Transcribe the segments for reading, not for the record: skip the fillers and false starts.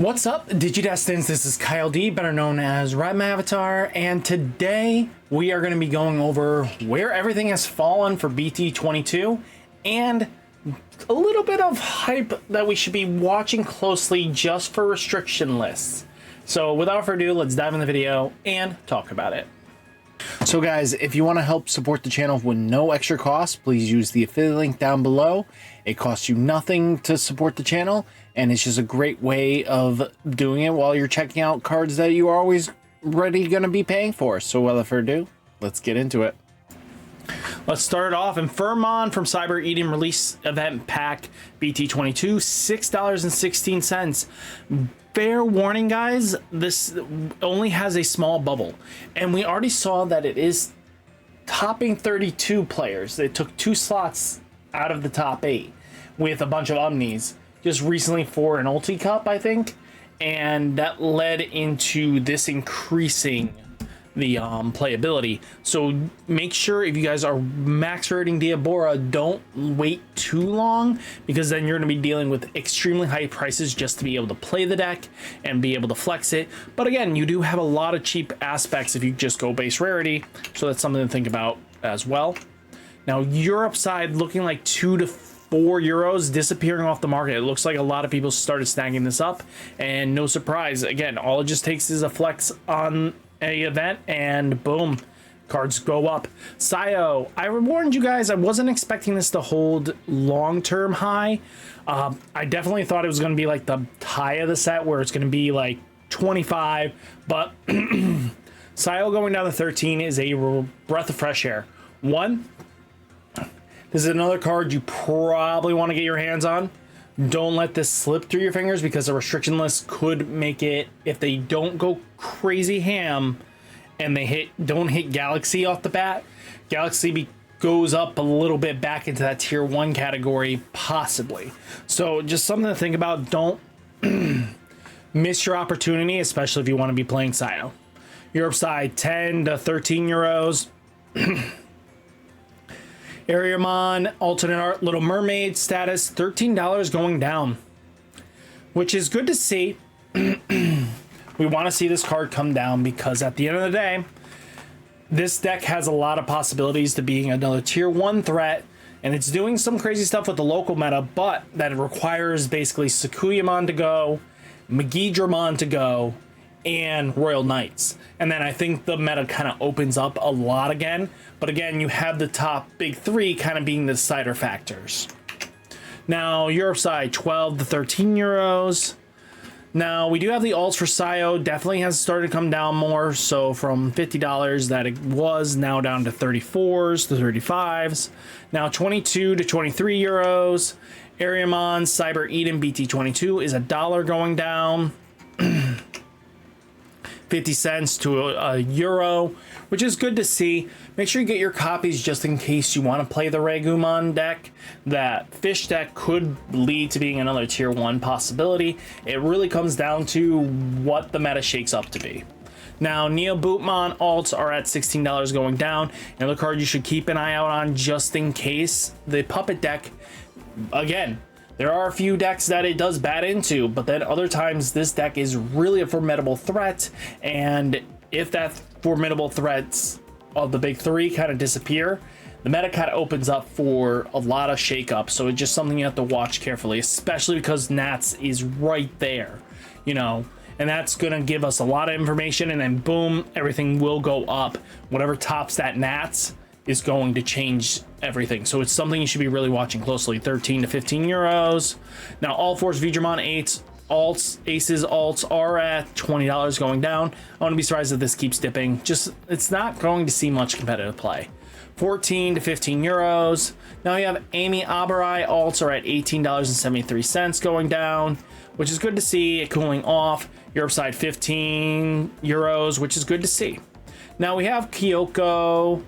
What's up, Digidestins? This is Kyle D, better known as RideMyAvatar, and today we are going to be going over where everything has fallen for BT-22 and a little bit of hype that we should be watching closely just for restriction lists. So without further ado, let's dive in the video and talk about it. So guys, if you want to help support the channel with no extra cost, please use the affiliate link down below. It costs you nothing to support the channel, and it's just a great way of doing it while you're checking out cards that you are always ready going to be paying for. So without further ado, let's get into it. Let's start off in Furmon from Cyber Eden Release Event Pack BT-22, $6.16. Fair warning, guys, this only has a small bubble, and we already saw that it is topping 32 players. It took 2 slots out of the top 8 with a bunch of omnis just recently for an ulti cup, I think, and that led into this increasing the playability. So make sure if you guys are max rating Diabora, don't wait too long, because then you're going to be dealing with extremely high prices just to be able to play the deck and be able to flex it. But again, you do have a lot of cheap aspects if you just go base rarity, so that's something to think about as well. Now Europe side looking like 2 to 4 euros disappearing off the market. It looks like a lot of people started snagging this up, and no surprise, again, all it just takes is a flex on a event and boom, cards go up. Sayo, I warned you guys, I wasn't expecting this to hold long-term high. I definitely thought it was going to be like the high of the set where it's going to be like 25, but Sayo going down to 13 is a breath of fresh air. One, this is another card you probably want to get your hands on. Don't let this slip through your fingers, because the restriction list could make it, if they don't go crazy ham and they don't hit Galaxy off the bat, Galaxy goes up a little bit back into that tier 1 category, possibly. So just something to think about. Don't miss your opportunity, especially if you want to be playing Sayo. Europe side, 10 to 13 euros. Ariamon, alternate art, Little Mermaid status, $13 going down, which is good to see. We want to see this card come down, because at the end of the day, this deck has a lot of possibilities to being another tier 1 threat, and it's doing some crazy stuff with the local meta, but that it requires basically Sakuyamon to go, Megidramon to go, and Royal Knights. And then I think the meta kind of opens up a lot again. But again, you have the top big 3 kind of being the decider factors. Now, Europe side, 12 to 13 euros. Now, we do have the alts for Sayo. Definitely has started to come down more. So from $50 that it was, now down to 34s to 35s. Now, 22 to 23 euros. Ariamon, Cyber Eden, BT-22 is $1 going down. 50 cents to a euro, which is good to see. Make sure you get your copies just in case you want to play the Regumon deck. That fish deck could lead to being another tier 1 possibility. It really comes down to what the meta shakes up to be. Now, Neo Bootmon alts are at $16 going down. Another card you should keep an eye out on just in case. The Puppet deck, again, there are a few decks that it does bad into, but then other times this deck is really a formidable threat, and if that formidable threats of the big 3 kind of disappear, the meta kind of opens up for a lot of shakeup. So it's just something you have to watch carefully, especially because Nats is right there, you know, and that's going to give us a lot of information, and then boom, everything will go up. Whatever tops that Nats is going to change everything. So it's something you should be really watching closely. 13 to 15 euros. Now, all fours Digimon 8 alts, aces alts are at $20 going down. I wouldn't be surprised if this keeps dipping. Just, it's not going to see much competitive play. 14 to 15 euros. Now you have Amy Abarai alts are at $18.73 going down, which is good to see it cooling off. Europe side 15 euros, which is good to see. Now we have Kyoko.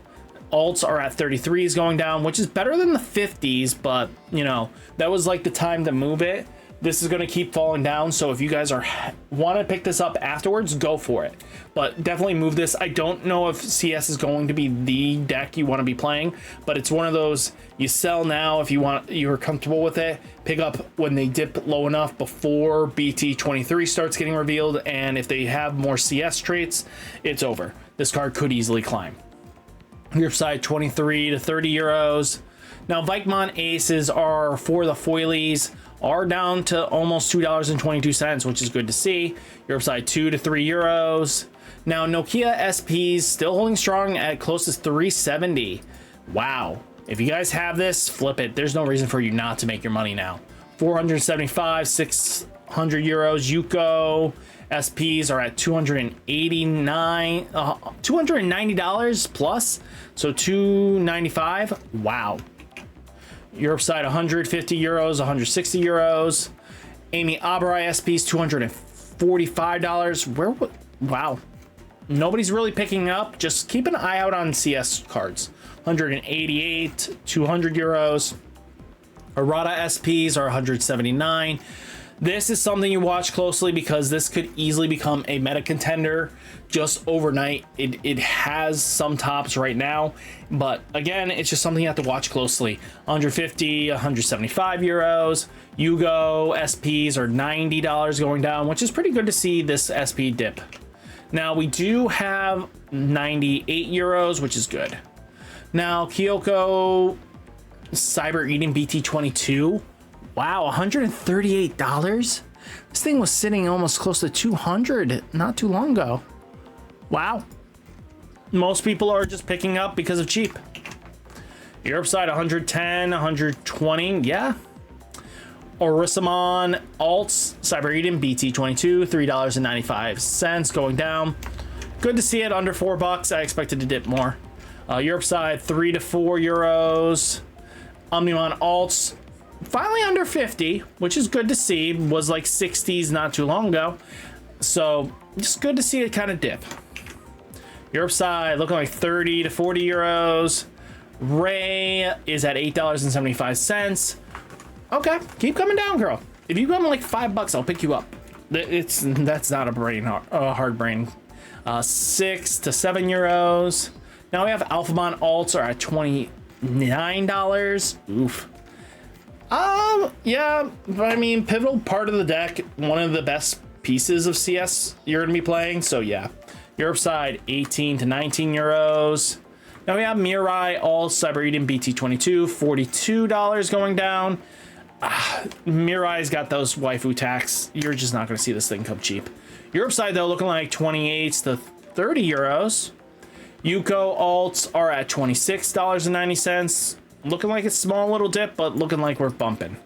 Alts are at 33s going down, which is better than the 50s, but you know, that was like the time to move it. this is going to keep falling down. So if you guys want to pick this up afterwards, go for it. But definitely move this. I don't know if CS is going to be the deck you want to be playing, but it's one of those you sell now if you're comfortable with it. Pick up when they dip low enough before BT-23 starts getting revealed, and if they have more CS traits, it's over. This card could easily climb. Your side 23 to 30 euros. Now Digimon aces are for the foilies are down to almost $2.22, which is good to see. Your upside 2 to 3 euros. Now Nokia SPs still holding strong at close to 370. Wow. If you guys have this, flip it. There's no reason for you not to make your money now. 475, 600 euros. Yuko SPs are at $290 plus, so 295. Wow. Europe side 150 euros, 160 euros. Amy Abarai SPs $245. Wow. Nobody's really picking up. Just keep an eye out on CS cards. 188, 200 euros. Arata SPs are 179. This is something you watch closely because this could easily become a meta contender just overnight. It has some tops right now, but again, it's just something you have to watch closely. 150, 175 euros. Yugo SPs are $90 going down, which is pretty good to see this SP dip. Now we do have 98 euros, which is good. Now Kyoko Cyber Eating BT-22. Wow, $138? This thing was sitting almost close to 200 not too long ago. Wow. Most people are just picking up because of cheap. Europe side 110, 120, yeah. Orisamon Alts Cyber Eden BT-22, $3.95 going down. Good to see it under $4. I expected to dip more. Europe side 3 to 4 euros. Omnimon Alts finally under 50, which is good to see. Was like 60s not too long ago, so just good to see it kind of dip. Europe side looking like 30 to 40 euros. Ray is at $8.75. Okay, keep coming down, girl. If you come like $5, I'll pick you up. That's not a hard brain. 6 to 7 euros. Now we have Alphamon Alts are at $29. Oof. Yeah, but I mean, pivotal part of the deck, one of the best pieces of CS you're gonna be playing, so yeah. Europe side 18 to 19 euros. Now we have Mirai All Cyber Eden BT-22, $42 going down. Mirai's got those waifu tax. You're just not gonna see this thing come cheap. Europe side though looking like 28 to 30 euros. Yuko alts are at $26.90. Looking like it's small little dip, but looking like we're bumping.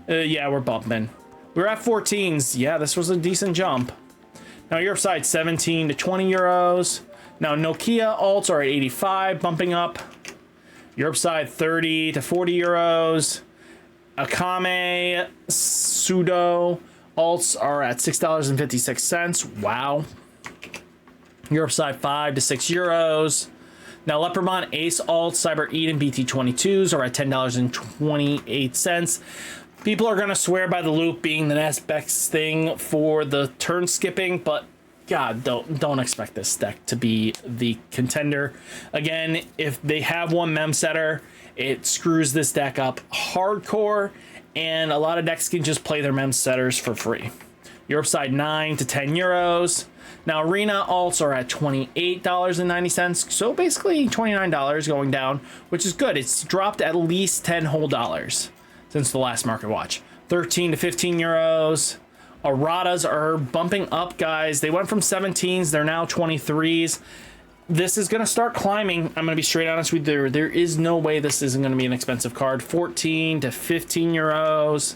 Yeah, we're bumping. We're at 14s. Yeah, this was a decent jump. Now Europe side 17 to 20 euros. Now Nokia alts are at 85, bumping up. Europe side 30 to 40 euros. Akame Sudo alts are at $6.56. Wow. Europe side 5 to 6 euros. Now Leopardmon Ace Alt Cyber Eden BT-22s are at $10.28. People are gonna swear by the loop being the next best thing for the turn skipping, but God, don't expect this deck to be the contender. Again, if they have one mem setter, it screws this deck up hardcore, and a lot of decks can just play their mem setters for free. Europe side 9 to 10 euros. Now Arena alts are at $28.90, so basically $29 going down, which is good. It's dropped at least 10 whole dollars since the last market watch. 13 to 15 euros. Aratas are bumping up, guys. They went from 17s, they're now 23s. This is going to start climbing. I'm going to be straight honest with you. There is no way this isn't going to be an expensive card. 14 to 15 euros.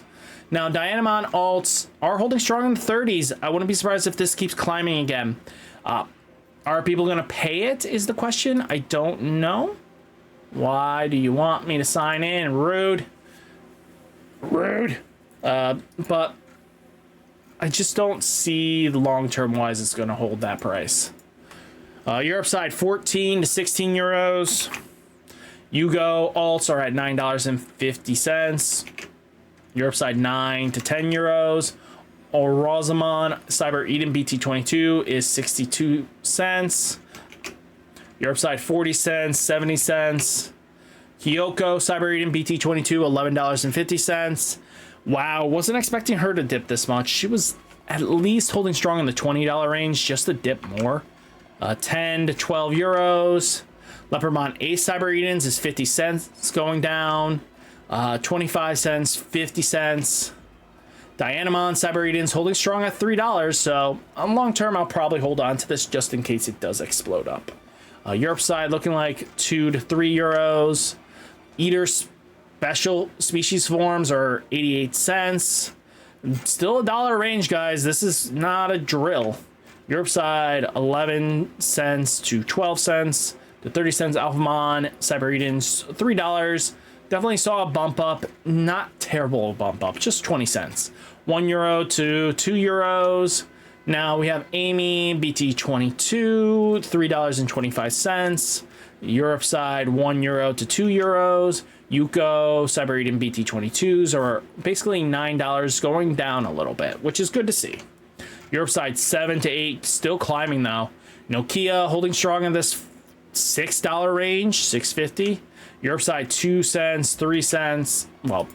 Now, Dianamon alts are holding strong in the 30s. I wouldn't be surprised if this keeps climbing again. Are people going to pay it is the question. I don't know. Why do you want me to sign in? Rude. Rude. But I just don't see long-term wise it's going to hold that price. Europe side 14 to 16 euros. Yugo alts are at $9.50. Europe side 9 to 10 euros. Orozamon Cyber Eden BT-22 is 62 cents. Europe side 40 cents, 70 cents. Kyoko Cyber Eden BT-22 $11.50. Wow, wasn't expecting her to dip this much. She was at least holding strong in the $20 range, just a dip more. 10 to 12 euros. Leopardmon Ace Cyber Edens is 50 cents going down. 25 cents, 50 cents. Dianamon Cyber Edens holding strong at $3. So on long term, I'll probably hold on to this just in case it does explode up. Europe side looking like 2 to 3 euros. Eater special species forms are 88 cents. Still a dollar range, guys. This is not a drill. Europe side 11 cents to 12 cents to 30 cents. Alphamon Cyber Edens $3. Definitely saw a bump up. Not terrible bump up, just 20 cents. 1 euro to 2 euros. Now we have Amy BT-22 $3.25. Europe side 1 euro to 2 euros. Yuko Cyber Eden BT-22s are basically $9, going down a little bit, which is good to see. Europe side 7 to 8, still climbing though. Nokia holding strong in this $6 range, $6.50. Europe side 2 cents, 3 cents. Well,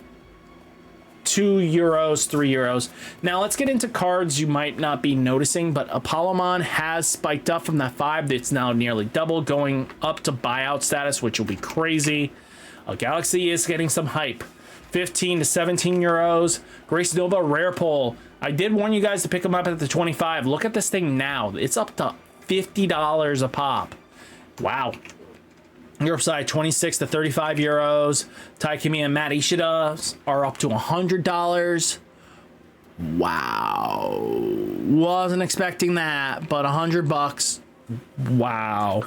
2 euros, 3 euros. Now let's get into cards you might not be noticing, but Apollomon has spiked up from that 5. It's now nearly double, going up to buyout status, which will be crazy. Galaxy is getting some hype. 15 to 17 euros. Grace Nova Rare Pull. I did warn you guys to pick them up at the 25. Look at this thing now. It's up to $50 a pop. Wow. Europe side 26 to 35 euros. Taikimi and Matt Ishida are up to $100. Wow. Wasn't expecting that, but $100. Wow.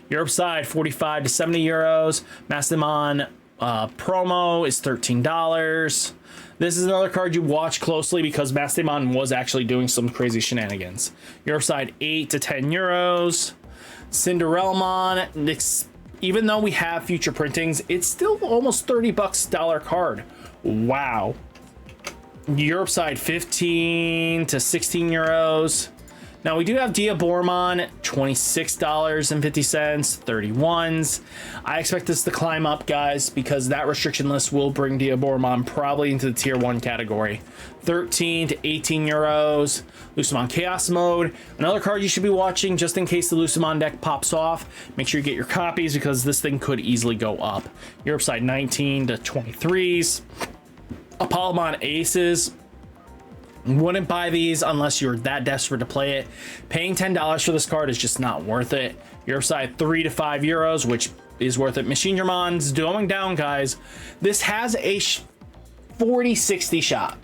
Europe side 45 to 70 euros. Mastemon promo is $13. This is another card you watch closely because Mastemon was actually doing some crazy shenanigans. Europe side 8 to 10 euros. Cinderellamon, even though we have future printings, it's still almost $30 card. Wow. Europe side 15 to 16 euros. Now we do have Diabormon, $26.50, 31s. I expect this to climb up, guys, because that restriction list will bring Diabormon probably into the tier 1 category. 13 to 18 euros. Lucemon Chaos Mode, another card you should be watching just in case the Lucemon deck pops off. Make sure you get your copies because this thing could easily go up. Europe side 19 to 23s. Apollomon Aces. Wouldn't buy these unless you're that desperate to play it. Paying $10 for this card is just not worth it. Europe side 3 to 5 euros, which is worth it. Machine Germon's going down, guys. This has a 40-60 shot.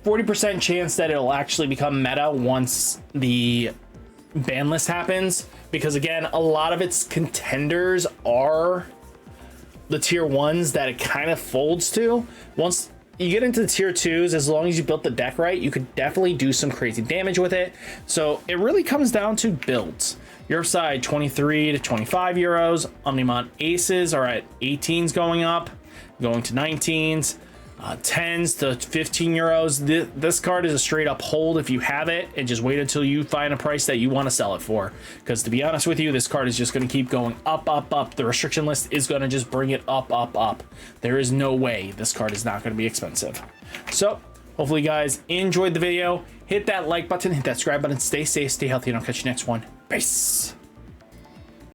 40% chance that it'll actually become meta once the ban list happens. Because again, a lot of its contenders are the tier 1s that it kind of folds to. Once you get into the tier 2s, as long as you built the deck right, you could definitely do some crazy damage with it. So it really comes down to builds. Europe side 23 to 25 euros. Omnimon Aces are at 18s going up, going to 19s. 10s to 15 euros. This card is a straight up hold if you have it, and just wait until you find a price that you want to sell it for. Because to be honest with you, this card is just going to keep going up, up, up. The restriction list is going to just bring it up, up, up. There is no way this card is not going to be expensive. So hopefully you guys enjoyed the video. Hit that like button, hit that subscribe button. Stay safe, stay healthy, and I'll catch you next one. Peace.